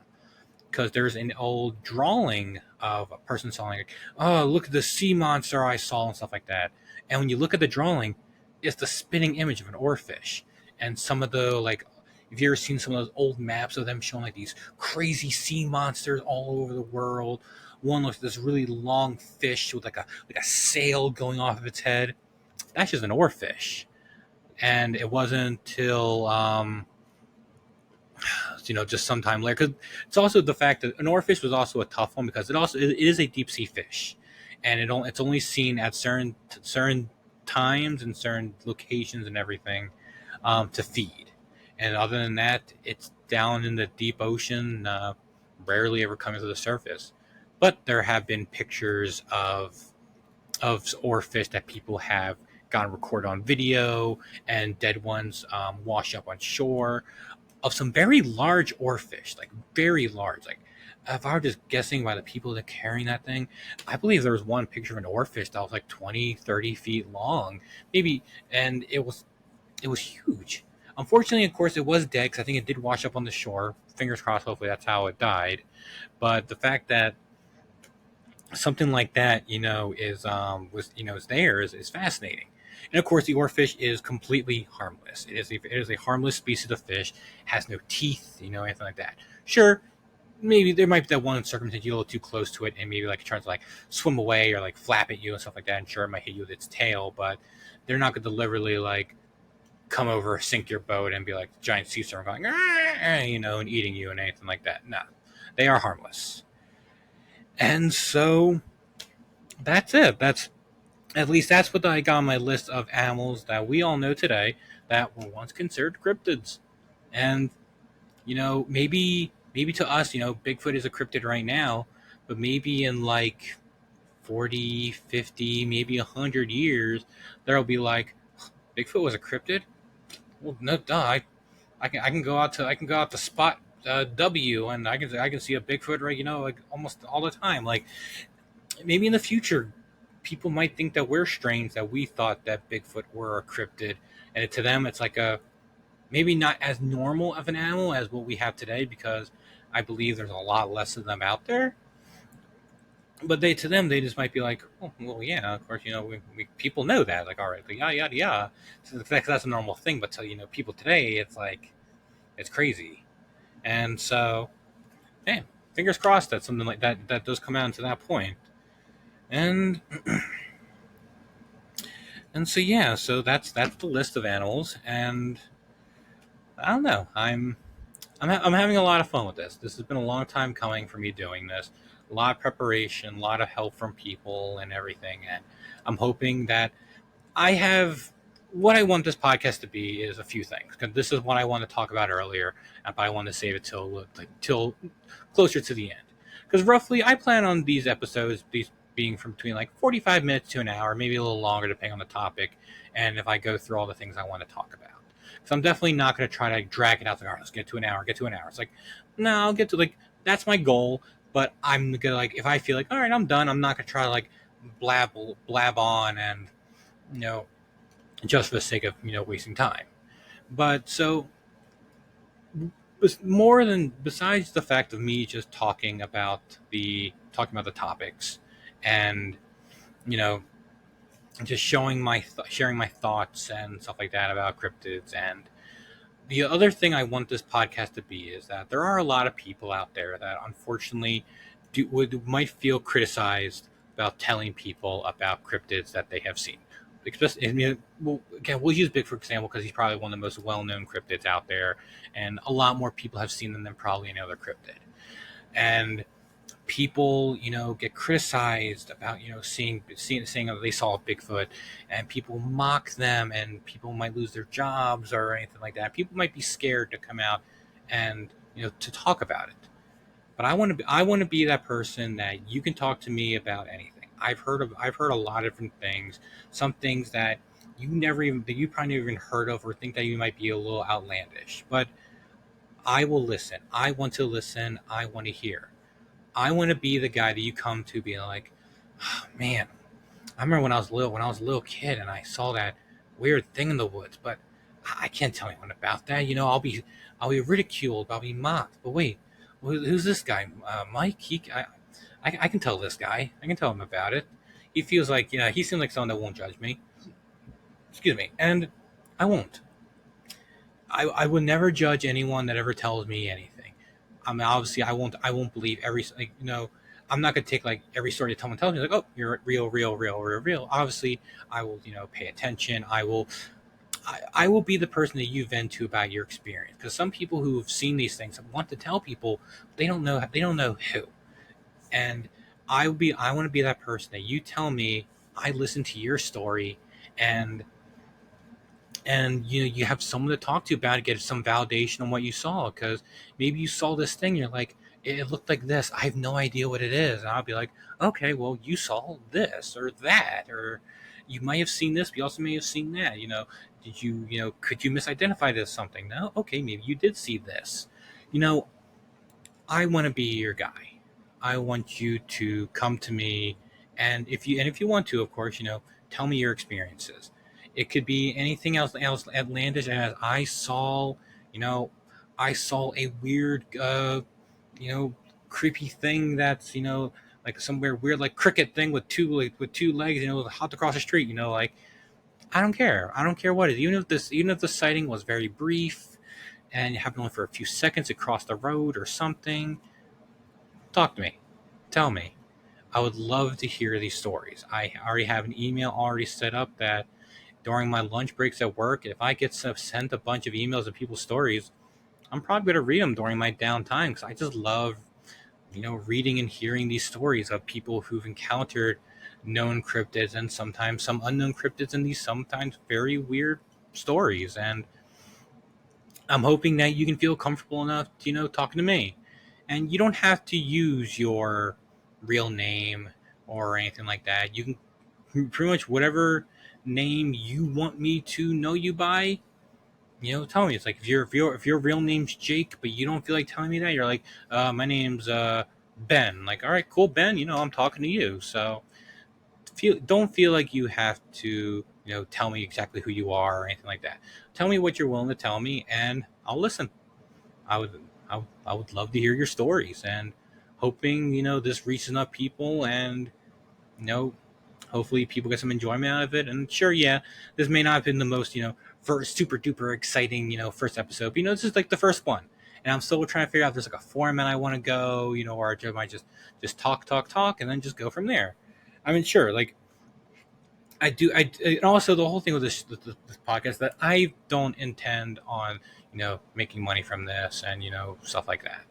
Because there's an old drawing of a person saying, "Oh, look at the sea monster I saw," and stuff like that. And when you look at the drawing, it's the spinning image of an oarfish. And some of the like, if you ever seen some of those old maps of them showing like these crazy sea monsters all over the world, one looks like this really long fish with like a sail going off of its head. That's just an oarfish. And it wasn't until just sometime later. Because it's also the fact that an oarfish was also a tough one because it is a deep sea fish, and it's only seen at certain times and certain locations and everything to feed. And other than that, it's down in the deep ocean, rarely ever coming to the surface. But there have been pictures of oarfish that people have gotten recorded on video, and dead ones wash up on shore of some very large oarfish, like very large. Like if I were just guessing by the people that are carrying that thing, I believe there was one picture of an oarfish that was like 20, 30 feet long, maybe, and it was huge. Unfortunately, of course, it was dead because I think it did wash up on the shore. Fingers crossed. Hopefully, that's how it died. But the fact that something like that, is there is fascinating. And of course, the oarfish is completely harmless. It is a harmless species of fish, has no teeth, anything like that. Sure, maybe there might be that one circumstance you get a little too close to it, and maybe like it tries to like swim away or like flap at you and stuff like that. And sure, it might hit you with its tail, but they're not going to deliberately like come over, sink your boat, and be like giant sea serpent going, and eating you and anything like that. No, they are harmless. And so that's it. That's what I got on my list of animals that we all know today that were once considered cryptids. And maybe to us, Bigfoot is a cryptid right now, but maybe in like 40, 50, maybe 100 years, there'll be like, Bigfoot was a cryptid? Well, no, duh. I can go out to spot W, and I can see a Bigfoot, right? Like almost all the time. Like maybe in the future, people might think that we're strange, that we thought that Bigfoot were a cryptid, and to them, it's like a maybe not as normal of an animal as what we have today, because I believe there's a lot less of them out there. But to them, they just might be like, oh, well, yeah, of course, people know that, like, all right, like, yeah, yeah, yeah. So that's a normal thing, but to people today, it's like it's crazy, and so, hey, fingers crossed that something like that does come out to that point, and so yeah, so that's the list of animals, and I don't know, I'm having a lot of fun with this. This has been a long time coming for me doing this. A lot of preparation, a lot of help from people and everything. And I'm hoping that I have what I want this podcast to be is a few things. Because this is what I want to talk about earlier, but I want to save it till closer to the end. Because roughly, I plan on these episodes being from between like 45 minutes to an hour, maybe a little longer depending on the topic, and if I go through all the things I want to talk about. So I'm definitely not going to try to drag it out. Like, all right, let's get to an hour. Get to an hour. It's like, no, I'll get to like that's my goal. But I'm gonna like if I feel like all right, I'm done. I'm not gonna try to like blab on and you know just for the sake of wasting time. But so more than besides the fact of me just talking about the topics and you know just sharing my thoughts and stuff like that about cryptids. And the other thing I want this podcast to be is that there are a lot of people out there that unfortunately might feel criticized about telling people about cryptids that they have seen. Especially, again, we'll use Big for example because he's probably one of the most well-known cryptids out there, and a lot more people have seen them than probably any other cryptid. And people, get criticized about, saying that they saw a Bigfoot, and people mock them, and people might lose their jobs or anything like that. People might be scared to come out and to talk about it. But I want to be that person that you can talk to me about anything. I've heard a lot of different things. Some things that you probably never even heard of or think that you might be a little outlandish. But I will listen. I want to listen. I want to hear. I want to be the guy that you come to being like, oh, man, I remember when I was a little kid and I saw that weird thing in the woods, but I can't tell anyone about that. I'll be ridiculed, I'll be mocked. But wait, who's this guy? Mike? I can tell this guy. I can tell him about it. He feels like, he seems like someone that won't judge me. Excuse me. And I won't. I would never judge anyone that ever tells me anything. I mean, obviously, I won't believe every I'm not gonna take like every story that someone tells me like, oh, you're real, real, real, real, real. Obviously, I will pay attention. I will be the person that you vent to about your experience, because some people who have seen these things want to tell people, but they don't know who. And I want to be that person that you tell me. I listen to your story, and you have someone to talk to about it, get some validation on what you saw, because maybe you saw this thing, you're like, it looked like this, I have no idea what it is, and I'll be like, okay, well, you saw this or that, or you might have seen this, but you also may have seen that. Did could you misidentify this as something? No, okay, maybe you did see this. you know I want to be your guy. I want you to come to me, and if you want to, of course, tell me your experiences. It could be anything else outlandish as you know, I saw a weird, you know, creepy thing that's like somewhere weird, like cricket thing with two legs, hopped across the street. Like I don't care. I don't care what it is. Even if the sighting was very brief and it happened only for a few seconds across the road or something. Talk to me. Tell me. I would love to hear these stories. I already have an email already set up that during my lunch breaks at work, if I get sent a bunch of emails of people's stories, I'm probably going to read them during my downtime, because I just love, reading and hearing these stories of people who've encountered known cryptids and sometimes some unknown cryptids and these sometimes very weird stories. And I'm hoping that you can feel comfortable enough to, talking to me. And you don't have to use your real name or anything like that. You can pretty much whatever name you want me to know you by. Tell me. It's like if your real name's Jake, but you don't feel like telling me that, you're like, my name's Ben. Like, all right, cool, Ben. I'm talking to you. So don't feel like you have to tell me exactly who you are or anything like that. Tell me what you're willing to tell me, and I'll listen. I would love to hear your stories, and hoping this reaches enough people, and you know hopefully people get some enjoyment out of it. And sure, yeah, this may not have been the most first super duper exciting first episode, but this is like the first one, and I'm still trying to figure out if there's like a format I want to go, or I might just talk and then just go from there. I mean, sure, like I do. And also the whole thing with this podcast, that I don't intend on making money from this and stuff like that.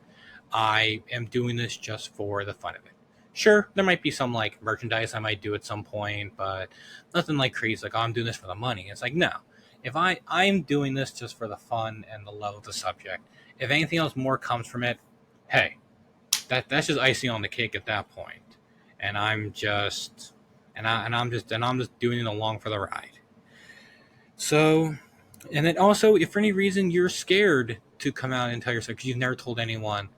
I am doing this just for the fun of it. Sure, there might be some like merchandise I might do at some point, but nothing like crazy. Like, oh, I'm doing this for the money. It's like, no. If I'm doing this just for the fun and the love of the subject. If anything else more comes from it, hey, that's just icing on the cake at that point. And I'm just doing it along for the ride. So, and then also, if for any reason you're scared to come out and tell yourself because you've never told anyone,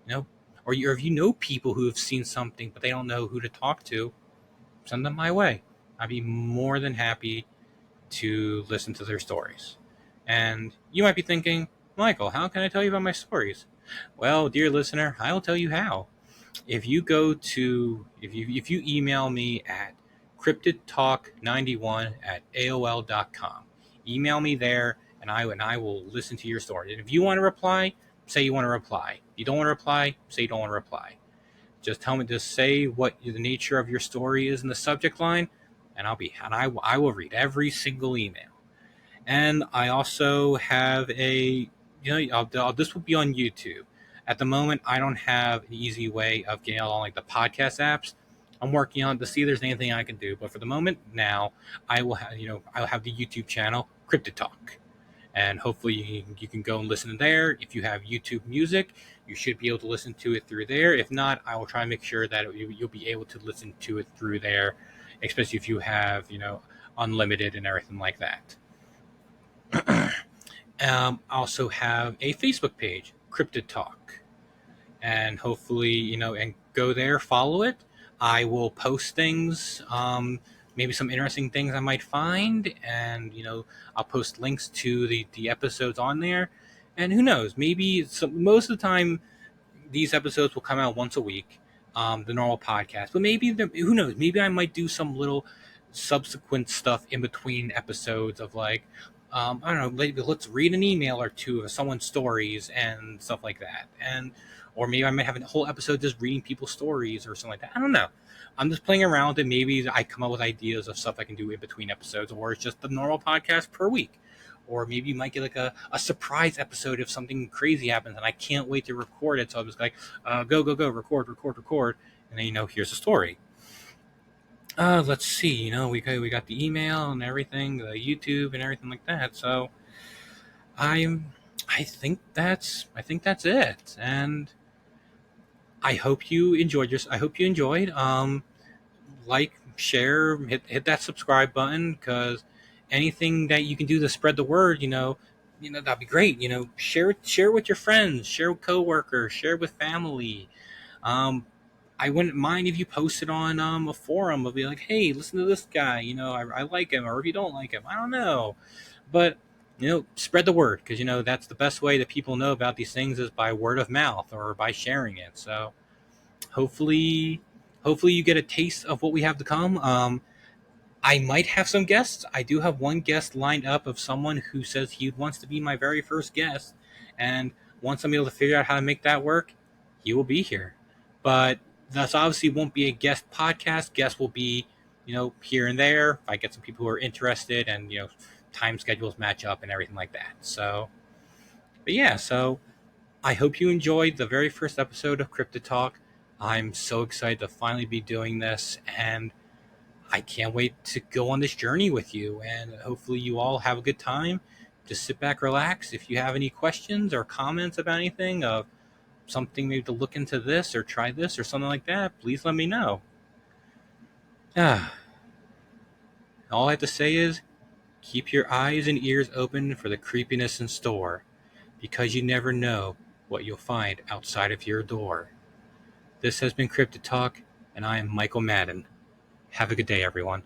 you know, or if you know people who have seen something but they don't know who to talk to, send them my way. I'd be more than happy to listen to their stories. And you might be thinking, Michael, how can I tell you about my stories? Well, dear listener, I'll tell you how. If you email me at cryptidtalk91 at AOL.com, email me there, and I will listen to your story. And if you want to reply, say you want to reply. If you don't want to reply, say you don't want to reply. Just say what the nature of your story is in the subject line, and I will read every single email. And I also have this will be on YouTube. At the moment, I don't have an easy way of getting out on like the podcast apps. I'm working on to see if there's anything I can do. But for the moment, now I'll have the YouTube channel Cryptid Talk, and hopefully you can go and listen there. If you have YouTube Music, you should be able to listen to it through there. If not, I will try and make sure that you'll be able to listen to it through there, especially if you have unlimited and everything like that. Also have a Facebook page, Cryptid Talk, and hopefully and go there, follow it. I will post things, maybe some interesting things I might find, and I'll post links to the episodes on there. And who knows, maybe most of the time these episodes will come out once a week, the normal podcast. But maybe who knows, maybe I might do some little subsequent stuff in between episodes of like, I don't know, maybe let's read an email or two of someone's stories and stuff like that. Or maybe I might have a whole episode just reading people's stories or something like that. I don't know. I'm just playing around with it. Maybe I come up with ideas of stuff I can do in between episodes, or it's just the normal podcast per week. Or maybe you might get like a surprise episode if something crazy happens and I can't wait to record it. So I'm just like, go, record. And then, here's the story. Let's see, we got the email and everything, the YouTube and everything like that. So I think that's it. And I hope you enjoyed like, share, hit that subscribe button, because anything that you can do to spread the word, that'd be great. Share with your friends, share with coworkers, share with family. I wouldn't mind if you posted on a forum of be like, hey, listen to this guy, I like him, or if you don't like him, I don't know. But, spread the word, because, that's the best way that people know about these things is by word of mouth or by sharing it. So hopefully you get a taste of what we have to come. I might have some guests. I do have one guest lined up of someone who says he wants to be my very first guest. And once I'm able to figure out how to make that work, he will be here. But this obviously won't be a guest podcast. Guests will be, here and there. If I get some people who are interested and, time schedules match up and everything like that. So I hope you enjoyed the very first episode of Cryptid Talk. I'm so excited to finally be doing this, and I can't wait to go on this journey with you, and hopefully you all have a good time. Just sit back, relax. If you have any questions or comments about anything, of something maybe to look into this or try this or something like that, please let me know. All I have to say is, keep your eyes and ears open for the creepiness in store, because you never know what you'll find outside of your door. This has been Cryptid Talk, and I am Michael Madden. Have a good day, everyone.